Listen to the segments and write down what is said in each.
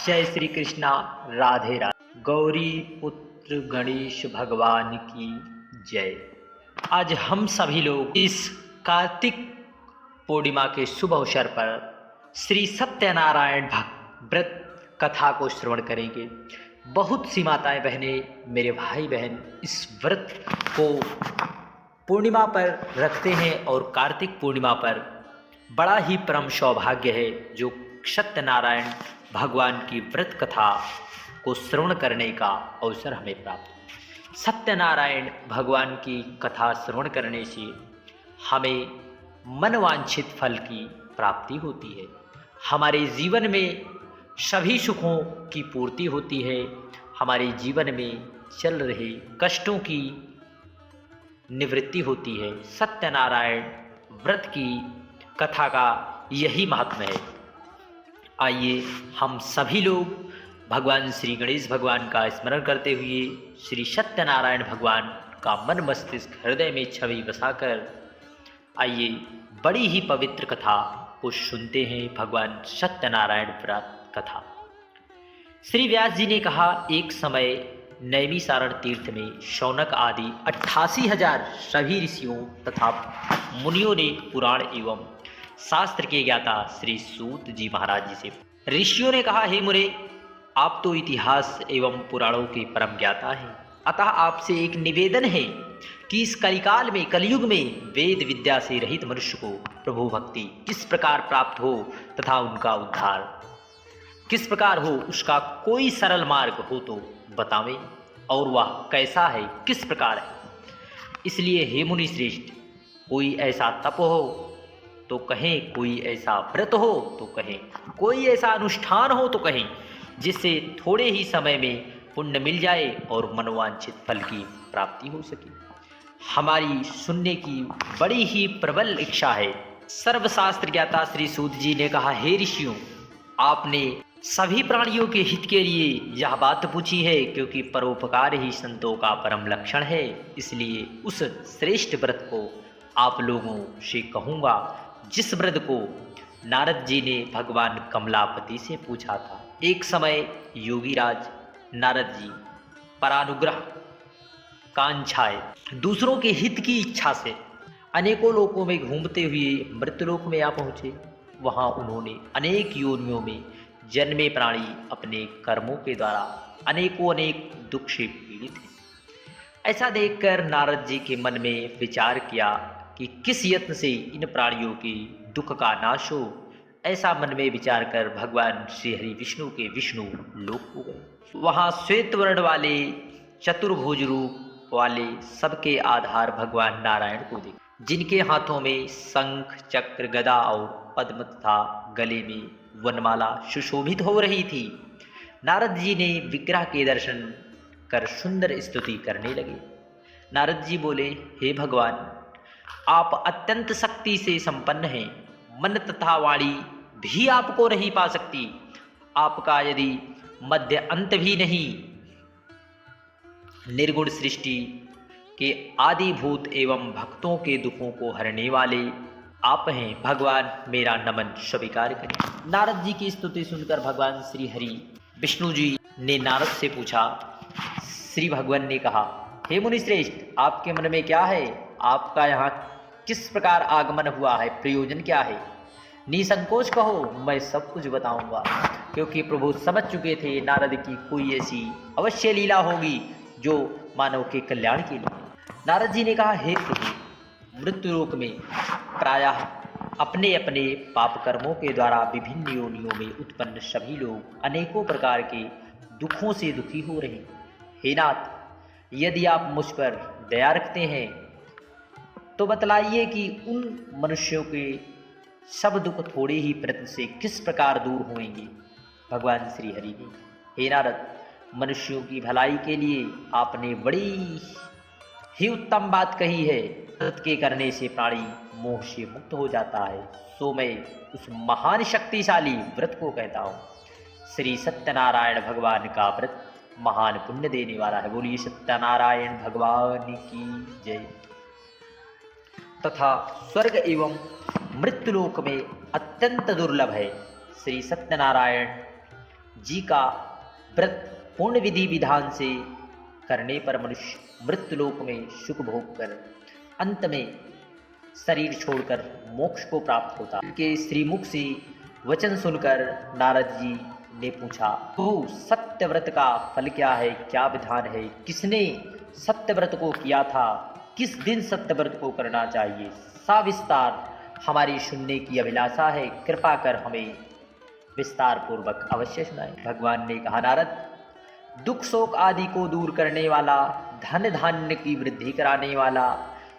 जय श्री कृष्णा। राधे राधे। गौरी पुत्र गणेश भगवान की जय। आज हम सभी लोग इस कार्तिक पूर्णिमा के शुभ अवसर पर श्री सत्यनारायण व्रत कथा को श्रवण करेंगे। बहुत सी माताएं बहनें, मेरे भाई बहन इस व्रत को पूर्णिमा पर रखते हैं और कार्तिक पूर्णिमा पर बड़ा ही परम सौभाग्य है जो सत्यनारायण भगवान की व्रत कथा को श्रवण करने का अवसर हमें प्राप्त हो। सत्यनारायण भगवान की कथा श्रवण करने से हमें मनवांछित फल की प्राप्ति होती है। हमारे जीवन में सभी सुखों की पूर्ति होती है। हमारे जीवन में चल रहे कष्टों की निवृत्ति होती है। सत्यनारायण व्रत की कथा का यही महात्म्य है। आइए हम सभी लोग भगवान श्री गणेश भगवान का स्मरण करते हुए श्री सत्यनारायण भगवान का मन मस्तिष्क हृदय में छवि बसाकर आइए बड़ी ही पवित्र कथा को सुनते हैं। भगवान सत्यनारायण व्रत कथा। श्री व्यास जी ने कहा, एक समय नैमिसारण तीर्थ में शौनक आदि 88,000 सभी ऋषियों तथा मुनियों ने पुराण एवं शास्त्र के ज्ञाता श्री सूत जी महाराज जी से ऋषियों ने कहा, हे मुने, आप तो इतिहास एवं पुराणों के परम ज्ञाता हैं, अतः आपसे एक निवेदन है कि इस कलिकाल में, कलयुग में वेद विद्या से रहित मनुष्य को प्रभु भक्ति किस प्रकार प्राप्त हो तथा उनका उद्धार किस प्रकार हो, उसका कोई सरल मार्ग हो तो बतावें, और वह कैसा है, किस प्रकार है। इसलिए हे मुनि श्रेष्ठ, कोई ऐसा तप हो तो कहें, कोई ऐसा व्रत हो तो कहें, कोई ऐसा अनुष्ठान हो तो कहें, जिससे थोड़े ही समय में पुण्य मिल जाए और मनोवांछित फल की प्राप्ति हो सके। हमारी सुनने की बड़ी ही प्रबल इच्छा है। सर्वशास्त्र ज्ञाता श्री सूत जी ने कहा, हे ऋषियों, आपने सभी प्राणियों के हित के लिए यह बात पूछी है, क्योंकि परोपकार ही संतों का परम लक्षण है। इसलिए उस श्रेष्ठ व्रत को आप लोगों से कहूँगा जिस व्रत को नारद जी ने भगवान कमलापति से पूछा था। एक समय योगीराज नारद जी परानुग्रह कांक्षाए दूसरों के हित की इच्छा से अनेकों लोकों में घूमते हुए मृत्युलोक में आ पहुँचे। वहाँ उन्होंने अनेक योनियों में जन्मे प्राणी अपने कर्मों के द्वारा अनेक दुख से पीड़ित हैं। ऐसा देखकर नारद जी के मन में विचार किया कि किस यत्न से इन प्राणियों के दुख का नाश हो। ऐसा मन में विचार कर भगवान श्री हरि विष्णु के विष्णु लोक हो गए। वहाँ श्वेत वर्ण वाले चतुर्भुज रूप वाले सबके आधार भगवान नारायण को देखा, जिनके हाथों में शंख चक्र गदा और पद्म तथा गले में वनमाला सुशोभित हो रही थी। नारद जी ने विग्रह के दर्शन कर सुंदर स्तुति करने लगे। नारद जी बोले, हे भगवान, आप अत्यंत शक्ति से संपन्न हैं, मन तथा वाणी भी आपको नहीं पा सकती। आपका यदि मध्य अंत भी नहीं, निर्गुण सृष्टि के आदिभूत एवं भक्तों के दुखों को हरने वाले आप हैं। भगवान मेरा नमन स्वीकार करें। नारद जी की स्तुति सुनकर भगवान श्री हरि विष्णु जी ने नारद से पूछा। श्री भगवान ने कहा, हे मुनि श्रेष्ठ, आपके मन में क्या है? आपका यहाँ किस प्रकार आगमन हुआ है? प्रयोजन क्या है? निसंकोच कहो, मैं सब कुछ बताऊंगा। क्योंकि प्रभु समझ चुके थे नारद की कोई ऐसी अवश्य लीला होगी जो मानव के कल्याण के लिए। नारद जी ने कहा, हे प्रभु, मृत्यु लोक में प्रायः अपने अपने पाप कर्मों के द्वारा विभिन्न योनियों में उत्पन्न सभी लोग अनेकों प्रकार के दुखों से दुखी हो रहे हैं। हे नाथ, यदि आप मुझ पर दया रखते हैं तो बतलाइए कि उन मनुष्यों के सब दुख थोड़े ही प्रयत्न से किस प्रकार दूर होंगे। भगवान श्री हरि ने, हे नारद, मनुष्यों की भलाई के लिए आपने बड़ी ही उत्तम बात कही है। व्रत के करने से प्राणी मोह से मुक्त हो जाता है, सो मैं उस महान शक्तिशाली व्रत को कहता हूँ। श्री सत्यनारायण भगवान का व्रत महान पुण्य देने वाला है। बोलिए सत्यनारायण भगवान की जय। तथा स्वर्ग एवं मृत्युलोक में अत्यंत दुर्लभ है। श्री सत्यनारायण जी का व्रत पूर्ण विधि विधान से करने पर मनुष्य मृत्युलोक में सुख भोग कर अंत में शरीर छोड़कर मोक्ष को प्राप्त होता। के श्रीमुख से वचन सुनकर नारद जी ने पूछा, प्रभु सत्यव्रत का फल क्या है, क्या विधान है, किसने सत्यव्रत को किया था, किस दिन सत्यव्रत को करना चाहिए, सविस्तार हमारी सुनने की अभिलाषा है, कृपा कर हमें विस्तार पूर्वक अवश्य सुनाएं। भगवान ने कहा, नारद दुख शोक आदि को दूर करने वाला, धन धान्य की वृद्धि कराने वाला,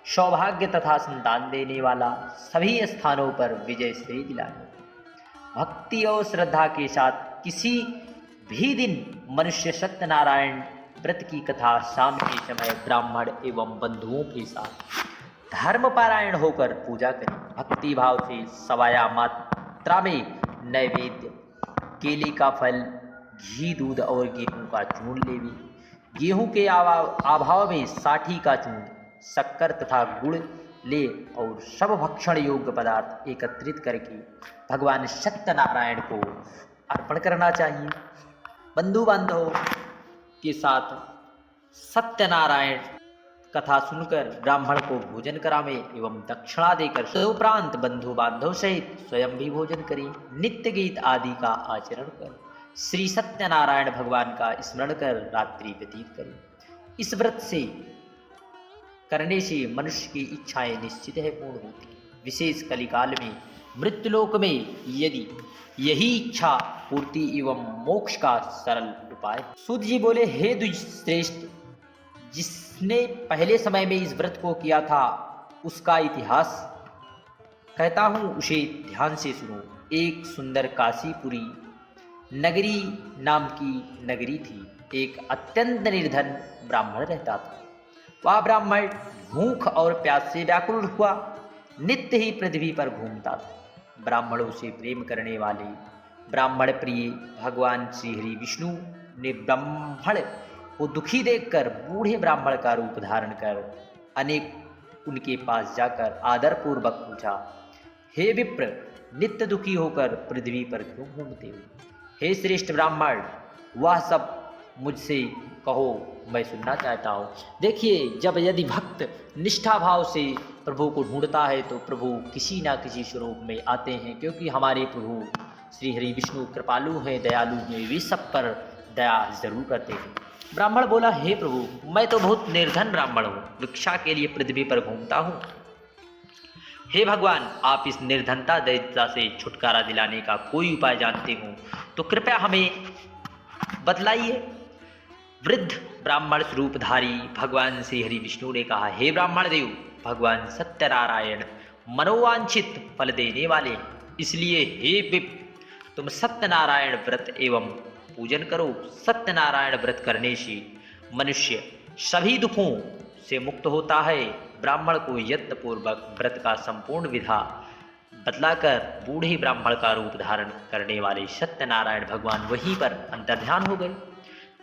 सौभाग्य तथा संतान देने वाला, सभी स्थानों पर विजय श्री दिलाने, भक्ति और श्रद्धा के साथ किसी भी दिन मनुष्य सत्यनारायण व्रत की कथा शाम के समय ब्राह्मण एवं बंधुओं के साथ धर्म पारायण होकर पूजा करें। भक्ति भाव से सवाया मात्रा में नैवेद्य, केले का फल, घी, दूध और गेहूं का चूर्ण लेवी, गेहूं के अभाव में साठी का चूर्ण, शक्कर तथा गुड़ ले और सब भक्षण योग्य पदार्थ एकत्रित करके भगवान सत्यनारायण को अर्पण करना चाहिए। बंधु बांधवों के साथ सत्यनारायण कथा सुनकर ब्राह्मण को भोजन करावे एवं दक्षिणा देकर तदुपरांत बंधु बांधव सहित स्वयं भी भोजन करें। नित्य गीत आदि का आचरण कर श्री सत्यनारायण भगवान का स्मरण कर रात्रि व्यतीत करें। इस व्रत से करने से मनुष्य की इच्छाएं निश्चित है पूर्ण होती हैं। विशेष कलिकाल में मृत्युलोक में यदि यही इच्छा पूर्ति एवं मोक्ष का सरल उपाय। सूत जी बोले, हे द्विज श्रेष्ठ, जिसने पहले समय में इस व्रत को किया था उसका इतिहास कहता हूं, उसे ध्यान से सुनो। एक सुंदर काशीपुरी नगरी नाम की नगरी थी। एक अत्यंत निर्धन ब्राह्मण रहता था। वह ब्राह्मण भूख और प्यास से व्याकुल हुआ नित्य ही पृथ्वी पर घूमता था। ब्राह्मणों से प्रेम करने वाले ब्राह्मण प्रिय भगवान श्री हरि विष्णु ने ब्राह्मण को दुखी देखकर बूढ़े ब्राह्मण का रूप धारण कर अनेक उनके पास जाकर आदरपूर्वक पूछा, हे विप्र, नित्य दुखी होकर पृथ्वी पर क्यों घूमते हो? हे श्रेष्ठ ब्राह्मण, वह सब मुझसे कहो, मैं सुनना चाहता हूँ। देखिए, जब यदि भक्त निष्ठा भाव से प्रभु को ढूंढता है तो प्रभु किसी ना किसी स्वरूप में आते हैं, क्योंकि हमारे प्रभु श्री हरि विष्णु कृपालु हैं, दयालु हैं, वे सब पर दया जरूर करते हैं। ब्राह्मण बोला, हे प्रभु, मैं तो बहुत निर्धन ब्राह्मण हूँ, भिक्षा के लिए पृथ्वी पर घूमता हूँ। हे भगवान, आप इस निर्धनता दैत्यता से छुटकारा दिलाने का कोई उपाय जानते हो तो कृपया हमें बतलाइए। वृद्ध ब्राह्मण स्वरूपधारी भगवान श्री हरि विष्णु ने कहा, हे ब्राह्मण देव, भगवान सत्यनारायण मनोवांछित फल देने वाले, इसलिए हे विप्र, तुम सत्यनारायण व्रत एवं पूजन करो। सत्यनारायण व्रत करने से मनुष्य सभी दुखों से मुक्त होता है। ब्राह्मण को यत्नपूर्वक व्रत का संपूर्ण विधा बतलाकर बूढ़े ब्राह्मण का रूप धारण करने वाले सत्यनारायण भगवान वहीं पर अंतर्ध्यान हो गए।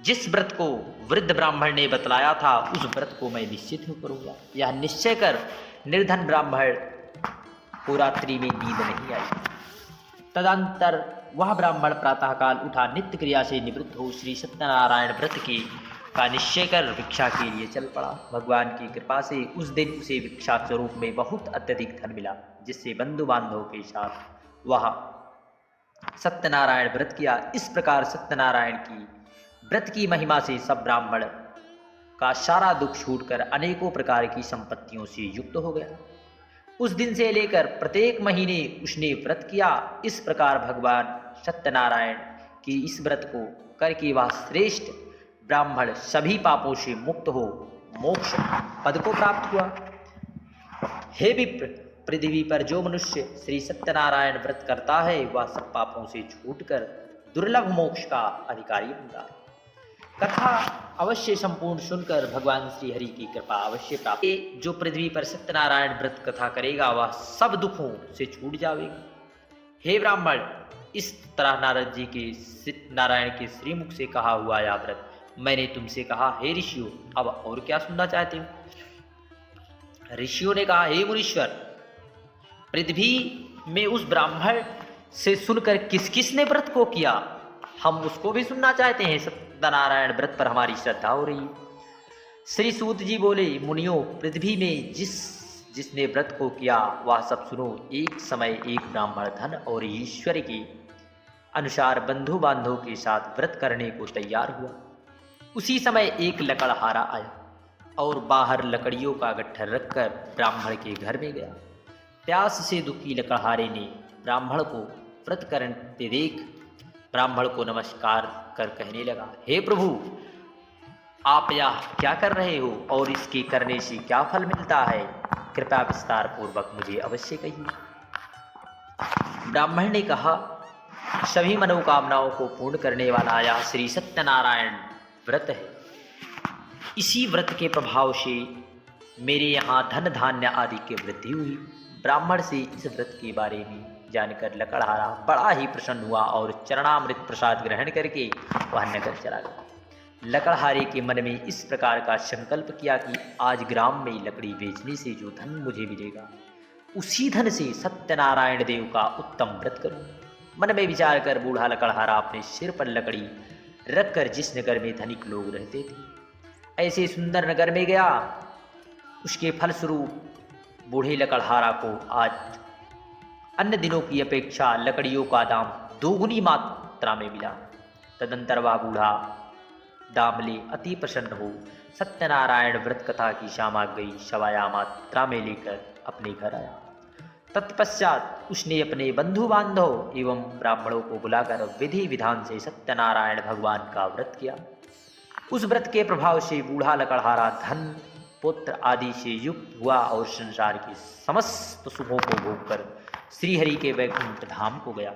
जिस व्रत को वृद्ध ब्राह्मण ने बतलाया था उस व्रत को मैं निश्चित ही करूंगा। यह निश्चय कर निर्धन ब्राह्मण को रात्रि में नींद नहीं आई। तदंतर वह ब्राह्मण प्रातःकाल उठा, नित्य क्रिया से निवृत्त हो श्री सत्यनारायण व्रत का निश्चय कर भिक्षा के लिए चल पड़ा। भगवान की कृपा से उस दिन उसे भिक्षा स्वरूप में बहुत अत्यधिक धन मिला, जिससे बंधु बांधवों के साथ वह सत्यनारायण व्रत किया। इस प्रकार सत्यनारायण की व्रत की महिमा से सब ब्राह्मण का सारा दुख छूटकर अनेकों प्रकार की संपत्तियों से युक्त हो गया। उस दिन से लेकर प्रत्येक महीने उसने व्रत किया। इस प्रकार भगवान सत्यनारायण की इस व्रत को करके वह श्रेष्ठ ब्राह्मण सभी पापों से मुक्त हो मोक्ष पद को प्राप्त हुआ। हे विप्र, पृथ्वी पर जो मनुष्य श्री सत्यनारायण व्रत करता है वह सब पापों से छूटकर दुर्लभ मोक्ष का अधिकारी बनता है। कथा अवश्य संपूर्ण सुनकर भगवान श्री हरि की कृपा अवश्य प्राप्त। जो पृथ्वी पर सत्यनारायण व्रत कथा करेगा वह सब दुखों से छूट जाएगा। हे ब्राह्मण, इस तरह नारद जी के नारायण के श्रीमुख से कहा हुआ यह व्रत मैंने तुमसे कहा। हे ऋषियों, अब और क्या सुनना चाहते हो? ऋषियों ने कहा, हे मुनीश्वर, पृथ्वी में उस ब्राह्मण से सुनकर किस किस ने व्रत को किया हम उसको भी सुनना चाहते हैं। सत्यनारायण व्रत पर हमारी श्रद्धा हो रही है। श्री सूत जी बोले, मुनियों, पृथ्वी में जिसने व्रत को किया वह सब सुनो। एक समय एक ब्राह्मण धन और ईश्वर के अनुसार बंधु बांधवों के साथ व्रत करने को तैयार हुआ। उसी समय एक लकड़हारा आया और बाहर लकड़ियों का गट्ठर रखकर ब्राह्मण के घर में गया। प्यास से दुखी लकड़हारे ने ब्राह्मण को व्रत करते देख ब्राह्मण को नमस्कार कर कहने लगा, हे प्रभु, आप यह क्या कर रहे हो और इसके करने से क्या फल मिलता है? कृपया विस्तार पूर्वक मुझे अवश्य कहिए। ब्राह्मण ने कहा, सभी मनोकामनाओं को पूर्ण करने वाला यह श्री सत्यनारायण व्रत है। इसी व्रत के प्रभाव से मेरे यहाँ धन धान्य आदि की वृद्धि हुई। ब्राह्मण से इस व्रत के बारे में जानकर लकड़हारा बड़ा ही प्रसन्न हुआ और चरणामृत प्रसाद ग्रहण करके वह नगर चला गया। लकड़हारे के मन में इस प्रकार का संकल्प किया कि आज ग्राम में लकड़ी बेचने से जो धन मुझे मिलेगा, उसी धन से सत्यनारायण देव का उत्तम व्रत करूँ। मन में विचार कर बूढ़ा लकड़हारा अपने सिर पर लकड़ी रखकर जिस नगर में धनिक लोग रहते थे, ऐसे सुंदर नगर में गया। उसके फलस्वरूप बूढ़े लकड़हारा को आज अन्य दिनों की अपेक्षा लकड़ियों का दाम दोगुनी मात्रा में मिला। तदंतर वह बूढ़ा दाम ले अति प्रसन्न हो सत्यनारायण व्रत कथा की सामग्री सवाया मात्रा में लेकर अपने घर आया। तत्पश्चात उसने अपने बंधु बांधव एवं ब्राह्मणों को बुलाकर विधि विधान से सत्यनारायण भगवान का व्रत किया। उस व्रत के प्रभाव से बूढ़ा लकड़हारा धन पुत्र आदि से युक्त हुआ और संसार के समस्त सुखों को भोगकर श्रीहरि के वैकुंठ धाम को गया।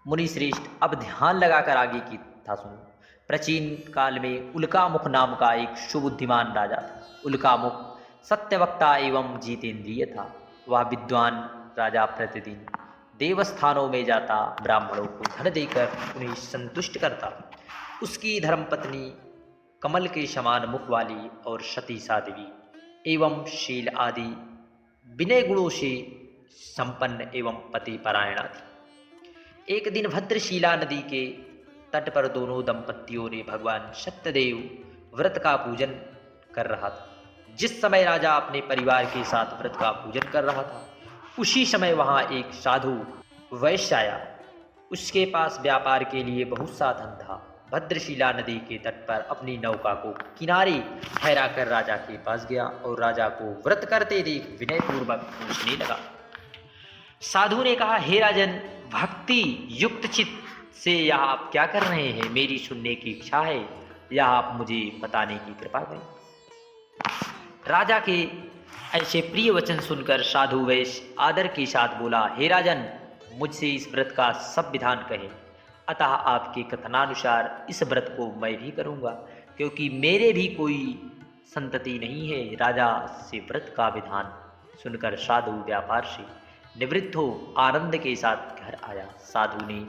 मुनि श्रेष्ठ, अब ध्यान लगाकर आगे की कथा सुनो। प्राचीन काल में उल्कामुख नाम का एक सुबुद्धिमान राजा था। उल्कामुख सत्यवक्ता एवं जितेंद्रिय था। वह विद्वान राजा प्रतिदिन देवस्थानों में जाता, ब्राह्मणों को धन देकर उन्हें संतुष्ट करता। उसकी धर्मपत्नी कमल के समान मुख वाली और सती साध्वी एवं शील आदि विनय गुणों से संपन्न एवं पति परायणा थी। एक दिन भद्रशिला नदी के तट पर दोनों दंपतियों ने भगवान सत्यदेव व्रत का पूजन कर रहा था। जिस समय राजा अपने परिवार के साथ व्रत का पूजन कर रहा था, उसी समय वहां एक साधु वैश्य आया। उसके पास व्यापार के लिए बहुत सा धन था। भद्रशिला नदी के तट पर अपनी नौका को किनारे ठहरा कर राजा के पास गया और राजा को व्रत करते देख विनयपूर्वक पूछने लगा। साधु ने कहा, हे राजन, भक्ति युक्त चित्त से यह आप क्या कर रहे हैं? मेरी सुनने की इच्छा है, यह आप मुझे बताने की कृपा करें। राजा के ऐसे प्रिय वचन सुनकर साधु वैश्य आदर के साथ बोला, हे राजन, मुझसे इस व्रत का सब विधान कहें। अतः आपके कथनानुसार इस व्रत को मैं भी करूँगा, क्योंकि मेरे भी कोई संतति नहीं है। राजा से व्रत का विधान सुनकर साधु व्यापार से निवृत्त हो आनंद के साथ घर आया। साधु ने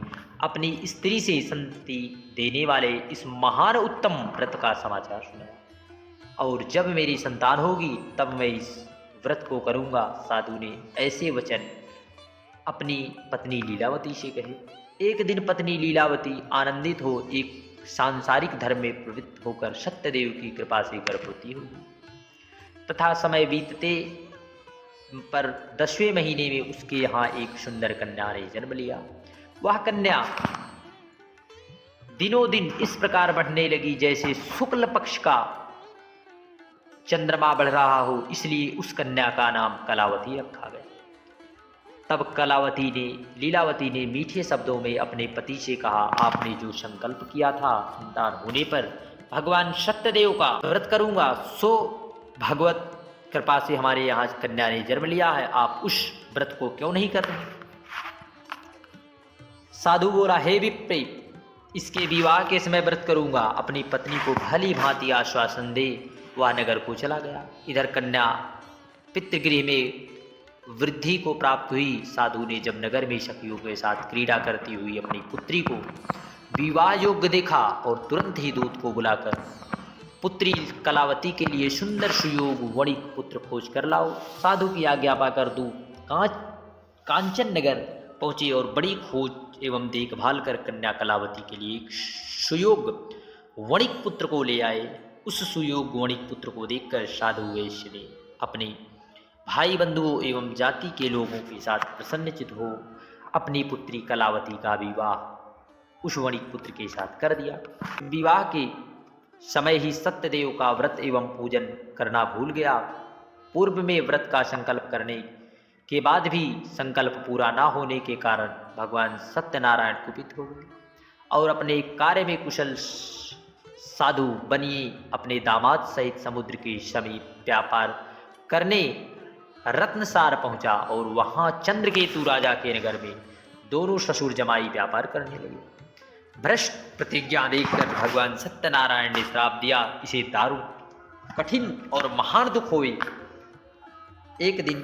अपनी स्त्री से संतति देने वाले इस महान उत्तम व्रत का समाचार सुनाया और जब मेरी संतान होगी तब मैं इस व्रत को करूँगा। साधु ने ऐसे वचन अपनी पत्नी लीलावती से कहे। एक दिन पत्नी लीलावती आनंदित हो एक सांसारिक धर्म में प्रवृत्त होकर सत्यदेव की कृपा से गर्भवती हुई तथा समय बीतते पर 10वें महीने में उसके यहाँ एक सुंदर कन्या ने जन्म लिया। वह कन्या दिनों दिन इस प्रकार बढ़ने लगी जैसे शुक्ल पक्ष का चंद्रमा बढ़ रहा हो, इसलिए उस कन्या का नाम कलावती रखा गया। तब लीलावती ने मीठे शब्दों में अपने पति से कहा, आपने जो संकल्प किया था संतान होने पर भगवान सत्यदेव का व्रत करूंगा, सो भगवत कृपा से हमारे यहाँ कन्या ने जन्म लिया है, आप उस व्रत को क्यों नहीं कर रहे? साधु बोला, हे विप्रे, इसके विवाह के समय व्रत करूंगा। अपनी पत्नी को भली भांति आश्वासन दे वह नगर को चला गया। इधर कन्या पितृगृह में वृद्धि को प्राप्त हुई। साधु ने जब नगर में सखियों के साथ क्रीड़ा करती हुई अपनी पुत्री को विवाह योग्य देखा और तुरंत ही दूत को बुलाकर पुत्री कलावती के लिए सुंदर सुयोग वणिक पुत्र खोज कर लाओ। साधु की आज्ञा पाकर दूत कांचन नगर पहुंचे और बड़ी खोज एवं देखभाल कर कन्या कलावती के लिए एक सुयोग वणिक पुत्र को ले आए। उस सुयोग वणिक पुत्र को देखकर साधु वैश्य ने अपने भाई बंधुओं एवं जाति के लोगों के साथ प्रसन्नचित हो अपनी पुत्री कलावती का विवाह उस वणिक पुत्र के साथ कर दिया। विवाह के समय ही सत्यदेव का व्रत एवं पूजन करना भूल गया। पूर्व में व्रत का संकल्प करने के बाद भी संकल्प पूरा न होने के कारण भगवान सत्यनारायण कुपित हो गए और अपने कार्य में कुशल साधु बनिए अपने दामाद सहित समुद्र के समीप व्यापार करने रत्नसार पहुंचा और वहां चंद्रकेतु राजा के नगर में दोनों ससुर जमाई व्यापार करने लगे। भ्रष्ट प्रतिज्ञा देखकर भगवान सत्यनारायण ने श्राप दिया, इसे दारुण कठिन और महान दुख होए। एक दिन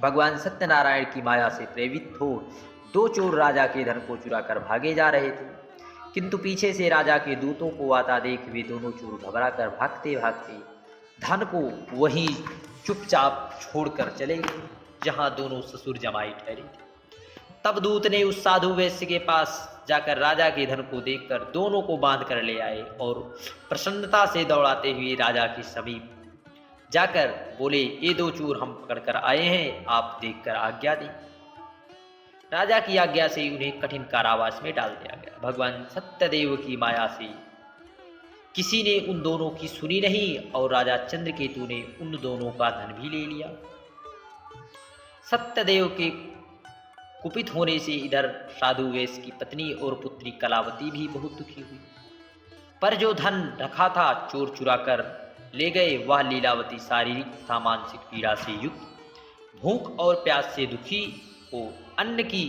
भगवान सत्यनारायण की माया से प्रेरित हो दो चोर राजा के धन को चुरा कर भागे जा रहे थे, किंतु पीछे से राजा के दूतों को आता देख वे दोनों चोर घबरा कर भागते भागते धन को वहीं चुपचाप छोड़कर चले गए जहां दोनों ससुर जमाई ठहरे थे। तब दूत ने उस साधु वैश्य के पास जाकर राजा के धन को देखकर दोनों को बांध कर ले आए और प्रसन्नता से दौड़ाते हुए राजा के समीप जाकर बोले, ये दो चोर हम पकड़ कर आए हैं, आप देखकर आज्ञा दें। राजा की आज्ञा से उन्हें कठिन कारावास में डाल दिया गया। भगवान सत्यदेव की माया से किसी ने उन दोनों की सुनी नहीं और राजा चंद्रकेतु ने उन दोनों का धन भी ले लिया। सत्यदेव के कुपित होने से इधर साधु वैश्य की पत्नी और पुत्री कलावती भी बहुत दुखी हुई, पर जो धन रखा था चोर चुरा कर ले गए। वह लीलावती शारीरिक तथा मानसिक पीड़ा से युक्त भूख और प्यास से दुखी हो अन्न की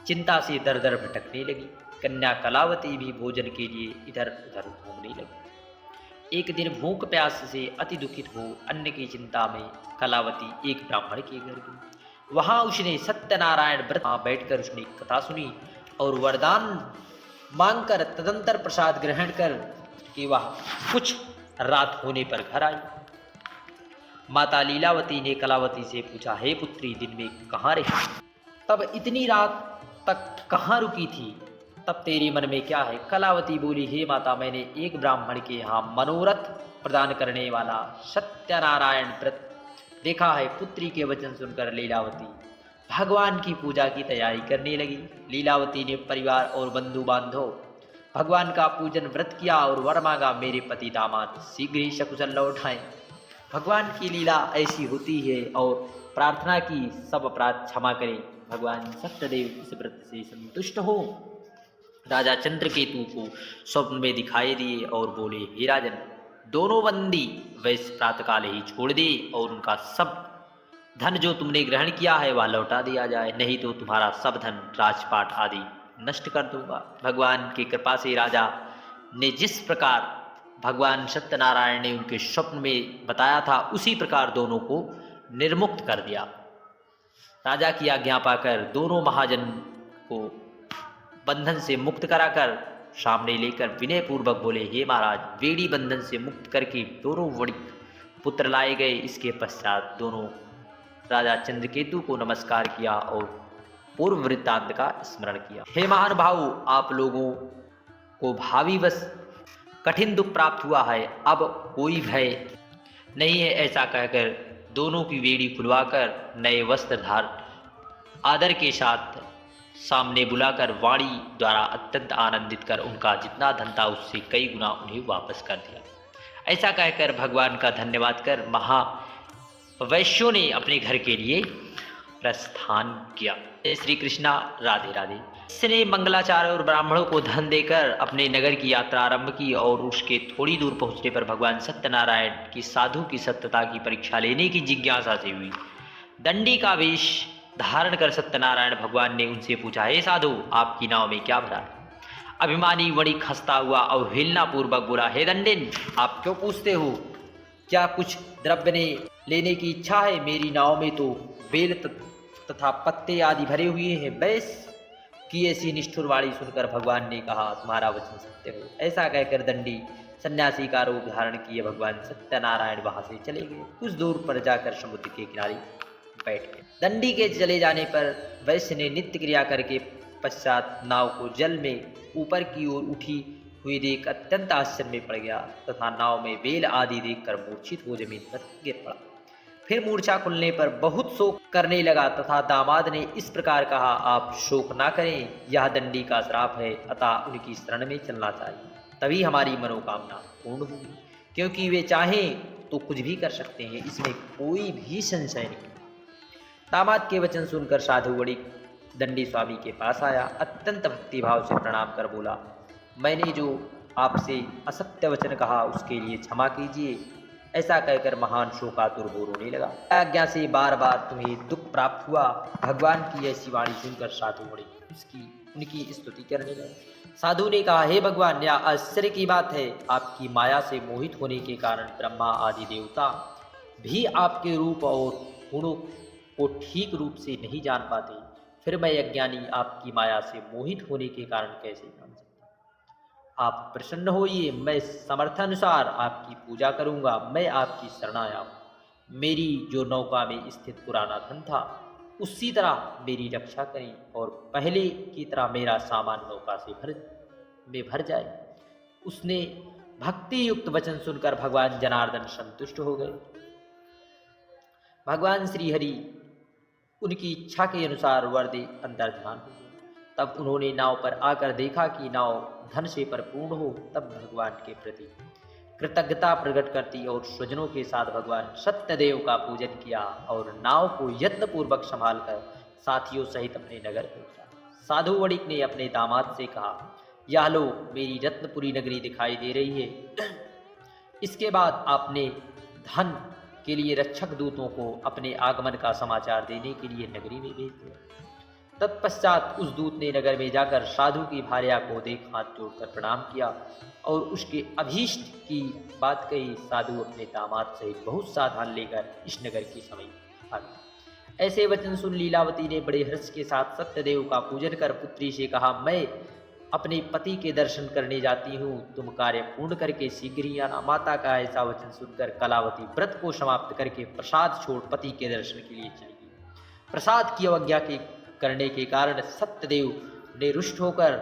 चिंता से दर दर भटकने लगी। कन्या कलावती भी भोजन के लिए इधर उधर घूमने लगी। एक दिन भूख प्यास से अति दुखित हो अन्न की चिंता में कलावती एक ब्राह्मण के घर गई। वहां उसने सत्यनारायण व्रत बैठकर उसने कथा सुनी और वरदान मांगकर तदंतर प्रसाद ग्रहण कर के वह कुछ रात होने पर घर आई। माता लीलावती ने कलावती से पूछा, हे पुत्री, दिन में कहाँ रही? तब इतनी रात तक कहाँ रुकी थी? तब तेरे मन में क्या है? कलावती बोली, हे माता, मैंने एक ब्राह्मण के यहाँ मनोरथ प्रदान करने वाला सत्यनारायण व्रत देखा है। पुत्री के वचन सुनकर लीलावती भगवान की पूजा की तैयारी करने लगी। लीलावती ने परिवार और बंधु बांधव भगवान का पूजन व्रत किया और वर मांगा, मेरे पति दामाद शीघ्र ही सकुशल लौट आए। भगवान की लीला ऐसी होती है और प्रार्थना की सब अपराध क्षमा करे। भगवान सत्यदेव इस व्रत से संतुष्ट हो राजा चंद्रकेतु को स्वप्न में दिखाई दिए और बोले, हे राजन, दोनों बंदी वैश्य प्रातःकाल ही छोड़ दे और उनका सब धन जो तुमने ग्रहण किया है वह लौटा दिया जाए, नहीं तो तुम्हारा सब धन राजपाट आदि नष्ट कर दूंगा। भगवान की कृपा से राजा ने जिस प्रकार भगवान सत्यनारायण ने उनके स्वप्न में बताया था उसी प्रकार दोनों को निर्मुक्त कर दिया। राजा की आज्ञा पाकर दोनों महाजन को बंधन से मुक्त कराकर सामने लेकर विनय पूर्वक बोले, हे महाराज, वेड़ी बंधन से मुक्त करके दोनों वणिक पुत्र लाए गए। इसके पश्चात दोनों राजा चंद्रकेतु को नमस्कार किया और पूर्व वृत्तांत का स्मरण किया। हे महानुभाव, आप लोगों को भावीवश कठिन दुख प्राप्त हुआ है, अब कोई भय नहीं है। ऐसा कहकर दोनों की वेड़ी खुलवाकर नए वस्त्र धार आदर के साथ सामने बुलाकर वाणी द्वारा अत्यंत आनंदित कर उनका जितना धन था उससे कई गुना उन्हें वापस कर दिया। ऐसा कहकर भगवान का धन्यवाद कर महावैश्यों ने अपने घर के लिए प्रस्थान किया। श्री कृष्णा, राधे राधे। इसने मंगलाचार्य और ब्राह्मणों को धन देकर अपने नगर की यात्रा आरंभ की और उसके थोड़ी दूर पहुंचने पर भगवान सत्यनारायण की साधु की सत्यता की परीक्षा लेने की जिज्ञासा से हुई। दंडी का वेश धारण कर सत्यनारायण भगवान ने उनसे पूछा, हे साधु, आपकी नाव में क्या भरा है? अभिमानी वणिक हंसता हुआ अवहेलना पूर्वक बोला, हे दंडिन, आप क्यों पूछते हो? क्या कुछ द्रव्य ने लेने की इच्छा है? मेरी नाव में तो बेल तथा पत्ते आदि भरे हुए हैं। बैस की ऐसी निष्ठुर वाणी सुनकर भगवान ने कहा, तुम्हारा वचन सत्य हो। ऐसा कहकर दंडी सन्यासी का रूप धारण किए भगवान सत्यनारायण वहां से चले गए। कुछ दूर पर जाकर समुद्र के किनारे बैठ गए। दंडी के चले जाने पर वैश्य ने नित्य क्रिया करके पश्चात नाव को जल में ऊपर की ओर उठी हुई देख अत्यंत आश्चर्य में पड़ गया तथा नाव में बेल आदि देखकर मूर्छित हो जमीन पर गिर पड़ा। फिर मूर्छा खुलने पर बहुत शोक करने लगा तथा दामाद ने इस प्रकार कहा, आप शोक ना करें, यह दंडी का श्राप है, अतः उनकी शरण में चलना चाहिए, तभी हमारी मनोकामना पूर्ण होगी, क्योंकि वे चाहें तो कुछ भी कर सकते हैं, इसमें कोई भी संशय नहीं। दामाद के वचन सुनकर साधु वणिक दंडी स्वामी के पास आया, अत्यंत भक्तिभाव से प्रणाम कर बोला, मैंने जो आपसे असत्य वचन कहा उसके लिए क्षमा कीजिए। ऐसा कहकर महान शोकातुर हो रोने लगा। आज्ञा से बार बार तुम्हें दुख प्राप्त हुआ। भगवान की ऐसी वाणी सुनकर साधु वणिक उनकी स्तुति करने लगे। साधु ने कहा, हे भगवान, यह आश्चर्य की बात है, आपकी माया से मोहित होने के कारण ब्रह्मा आदि देवता भी आपके रूप और गुणों को ठीक रूप से नहीं जान पाते, फिर मैं अज्ञानी आपकी माया से मोहित होने के कारण कैसे जान सकता? आप प्रसन्न होइए, मैं समर्थानुसार आपकी पूजा करूंगा। मैं आपकी शरण आया हूँ। मेरी जो नौका में स्थित पुराना धन था उसी तरह मेरी रक्षा करें और पहले की तरह मेरा सामान नौका से भर जाए। उसने भक्ति युक्त वचन सुनकर भगवान जनार्दन संतुष्ट हो गए। भगवान श्री हरि उनकी इच्छा के अनुसार वर दे अंतर्ध्यान हो गए। तब उन्होंने नाव पर आकर देखा कि नाव धन से परिपूर्ण हो। तब भगवान के प्रति कृतज्ञता प्रकट करती और स्वजनों के साथ भगवान सत्यदेव का पूजन किया और नाव को यत्नपूर्वक संभालकर साथियों सहित अपने नगर पहुंचा। साधु वणिक ने अपने दामाद से कहा, यह लो, मेरी रत्नपुरी नगरी दिखाई दे रही है। इसके बाद आपने धन के लिए रक्षक दूतों को अपने आगमन का समाचार देने के लिए नगरी में भेज दिया। तत्पश्चात उस दूत ने नगर में जाकर साधु की भार्या को देख हाथ जोड़कर प्रणाम किया और उसके अभीष्ट की बात कही। साधु अपने दामाद सहित बहुत सावधान लेकर इस नगर की समीप आ गया। ऐसे वचन सुन लीलावती ने बड़े हर्ष के साथ सत्यदेव का पूजन कर पुत्री से कहा, मैं अपने पति के दर्शन करने जाती हूँ, तुम कार्य पूर्ण करके शीघ्र ही आना। माता का ऐसा वचन सुनकर कलावती व्रत को समाप्त करके प्रसाद छोड़ पति के दर्शन के लिए चली गई। प्रसाद की अवज्ञा के करने के कारण सत्यदेव ने रुष्ट होकर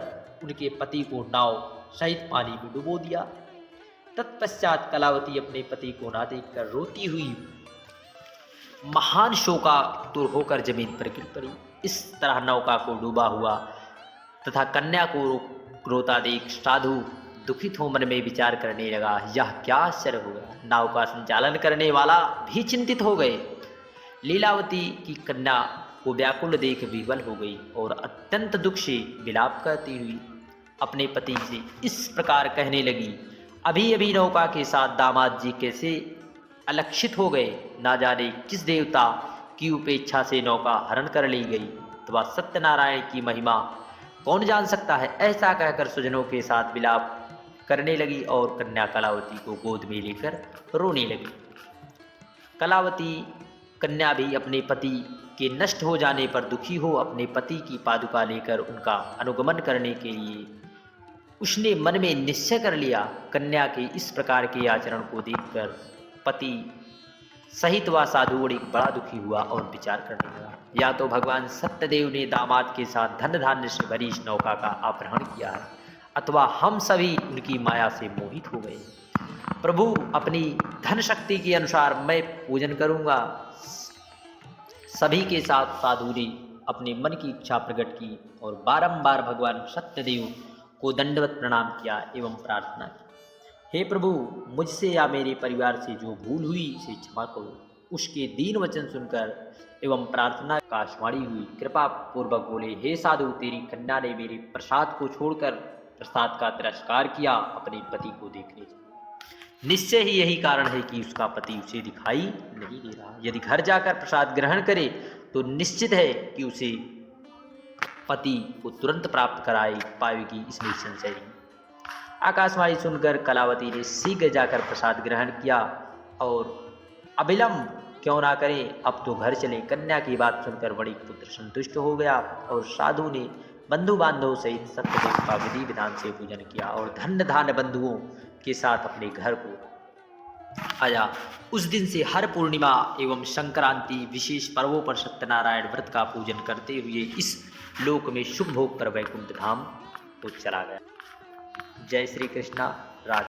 उनके पति को नाव सहित पानी में डुबो दिया। तत्पश्चात कलावती अपने पति को ना देखकर रोती हुई महान शोकातुर होकर जमीन पर गिर पड़ी। इस तरह नौका को डूबा हुआ तथा कन्या को रोता देख साधु दुखित हो मन में विचार करने लगा, यह क्या आश्चर्य हुआ। नाव का संचालन करने वाला भी चिंतित हो गए। लीलावती की कन्या को व्याकुल देख विवल हो गई और अत्यंत दुख से विलाप करती हुई अपने पति से इस प्रकार कहने लगी, अभी अभी नौका के साथ दामाद जी कैसे अलक्षित हो गए, ना जाने किस देवता की उपेक्षा से नौका हरण कर ली गई, अथवा सत्यनारायण की महिमा कौन जान सकता है। ऐसा कहकर सुजनों के साथ विलाप करने लगी और कन्या कलावती को गोद में लेकर रोने लगी। कलावती कन्या भी अपने पति के नष्ट हो जाने पर दुखी हो अपने पति की पादुका लेकर उनका अनुगमन करने के लिए उसने मन में निश्चय कर लिया। कन्या के इस प्रकार के आचरण को देखकर पति सहित वह साधु वणिक बड़ा दुखी हुआ और विचार करने लगा, या तो भगवान सत्यदेव ने दामाद के साथ धन धान्य से भरी इस नौका का अपहरण किया है, अथवा हम सभी उनकी माया से मोहित हो गए। प्रभु, अपनी धन शक्ति के अनुसार मैं पूजन करूंगा। सभी के साथ साधु ने अपने मन की इच्छा प्रकट की और बारंबार भगवान सत्यदेव को दंडवत प्रणाम किया एवं प्रार्थना की, हे प्रभु, मुझसे या मेरे परिवार से जो भूल हुई उसे क्षमा करो। उसके दीन वचन सुनकर एवं प्रार्थना का आकाशवाणी हुई। कृपा पूर्वक बोले, हे साधु, तेरी कन्या ने मेरे प्रसाद को छोड़कर प्रसाद का तिरस्कार किया, अपने पति को देखने चली। निश्चय ही यही कारण है कि उसका पति उसे दिखाई नहीं दे रहा। यदि घर जाकर प्रसाद ग्रहण करे तो निश्चित है कि उसे पति को तुरंत प्राप्त कराई पाएगी, इसमें संशय नहीं। आकाशवाणी सुनकर कलावती ने शीघ्र जाकर प्रसाद ग्रहण किया और अविलंब क्यों ना करें, अब तो घर चले। कन्या की बात सुनकर वणिक पुत्र संतुष्ट हो गया और साधु ने बंधु बांधव सहित सत्यदेव का विधि विधान से पूजन किया और धन्य धान्य बंधुओं के साथ अपने घर को आया। उस दिन से हर पूर्णिमा एवं संक्रांति विशेष पर्वों पर सत्यनारायण व्रत का पूजन करते हुए इस लोक में सुख भोग कर वैकुंठ धाम को चला गया। जय श्री कृष्णा। राधे।